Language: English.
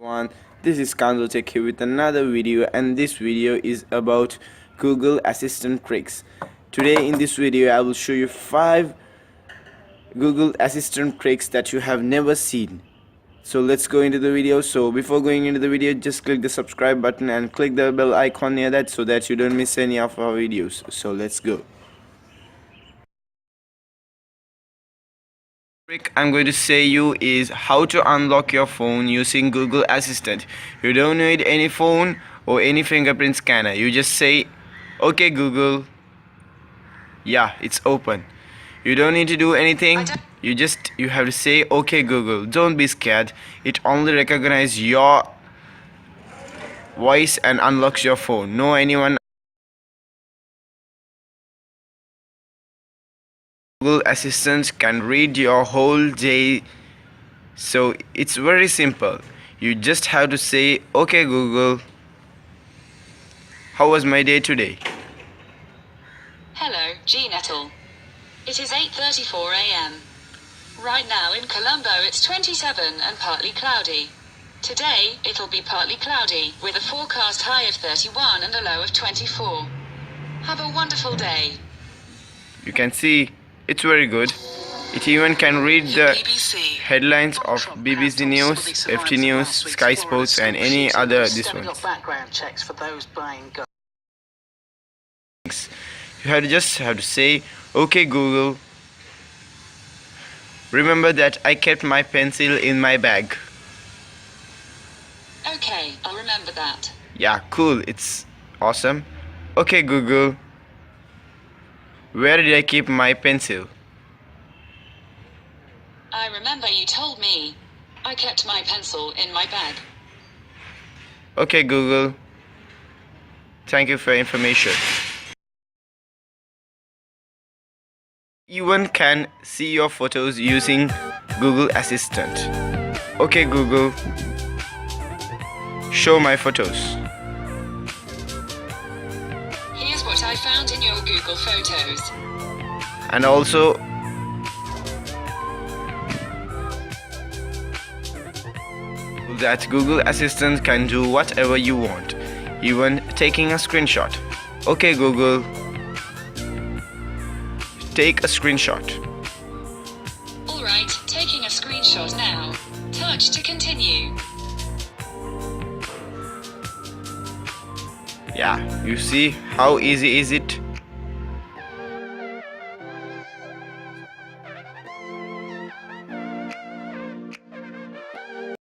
Everyone, this is Kanzo Tech here with another video, and this video is about Google Assistant tricks. Today in this video I will show you 5 Google Assistant tricks that you have never seen. So let's go into the video. So before going into the video, just click the subscribe button and click the bell icon near that so that you don't miss any of our videos. So let's go. Trick I'm going to say you is how to unlock your phone using Google Assistant. You don't need any phone or any fingerprint scanner. You just say, "Okay Google." Yeah, it's open. You don't need to do anything. You have to say, "Okay Google." Don't be scared. It only recognizes your voice and unlocks your phone. No anyone. Google Assistant can read your whole day, so it's very simple. You just have to say, "Okay Google, how was my day today?" Hello, G-Nettle. It is 8:34 a.m. Right now in Colombo it's 27 and partly cloudy. Today, it'll be partly cloudy, with a forecast high of 31 and a low of 24. Have a wonderful day. You can see it's very good. It even can read the headlines of BBC News, FT News, Sky Sports and any other this ones. You just have to say, "Okay Google, remember that I kept my pencil in my bag." Okay, I'll remember that. Yeah, cool, it's awesome. "Okay Google, where did I keep my pencil?" I remember you told me. I kept my pencil in my bag. "Okay Google, thank you for your information." Even can see your photos using Google Assistant. "Okay Google, show my photos." Here's what I found in your Google Photos. And also that Google Assistant can do whatever you want, even taking a screenshot. "Okay Google, take a screenshot." Alright, taking a screenshot now. Touch to continue. Yeah, you see how easy is it?